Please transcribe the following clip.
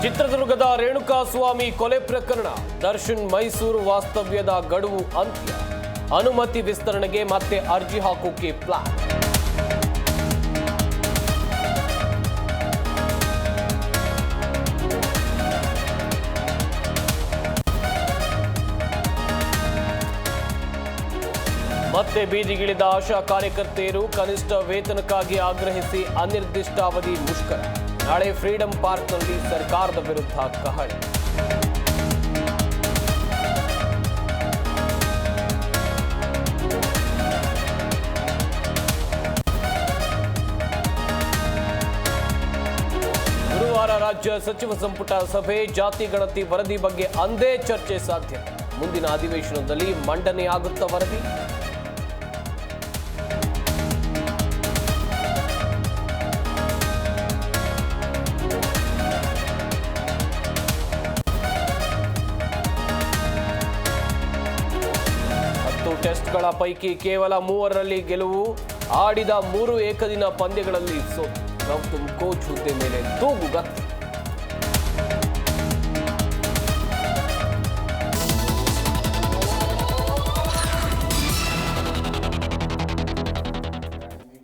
ಚಿತ್ರದುರ್ಗದ ರೇಣುಕಾಸ್ವಾಮಿ ಕೊಲೆ ಪ್ರಕರಣ ದರ್ಶನ್ ಮೈಸೂರು ವಾಸ್ತವ್ಯದ ಗಡುವು ಅಂತ್ಯ. ಅನುಮತಿ ವಿಸ್ತರಣೆಗೆ ಮತ್ತೆ ಅರ್ಜಿ ಹಾಕೋಕೆ ಪ್ಲಾನ್. ಮತ್ತೆ ಬೀದಿಗಿಳಿದ ಆಶಾ ಕಾರ್ಯಕರ್ತೆಯರು ಕನಿಷ್ಠ ವೇತನಕ್ಕಾಗಿ ಆಗ್ರಹಿಸಿ ಅನಿರ್ದಿಷ್ಟಾವಧಿ ಮುಷ್ಕರ. ನಾಳೆ ಫ್ರೀಡಂ ಪಾರ್ಕ್ನಲ್ಲಿ ಸರ್ಕಾರದ ವಿರುದ್ಧ ಕಹಳೆ. ಗುರುವಾರ ರಾಜ್ಯ ಸಚಿವ ಸಂಪುಟ ಸಭೆ. ಜಾತಿ ಗಣತಿ ವರದಿ ಬಗ್ಗೆ ಅಂದೇ ಚರ್ಚೆ ಸಾಧ್ಯತೆ. ಮುಂದಿನ ಅಧಿವೇಶನದಲ್ಲಿ ಮಂಡನೆಯಾಗುತ್ತಾ ವರದಿ? ಟೆಸ್ಟ್ಗಳ ಪೈಕಿ ಕೇವಲ 3ರಲ್ಲಿ ಗೆಲುವು. ಆಡಿದ 3 ಏಕದಿನ ಪಂದ್ಯಗಳಲ್ಲಿ ಸೋತು ಗೌತಮ್ ಕೋಚ್ ಹುದ್ದೆ ಮೇಲೆ ತೂಗುಗತ್ತೆ.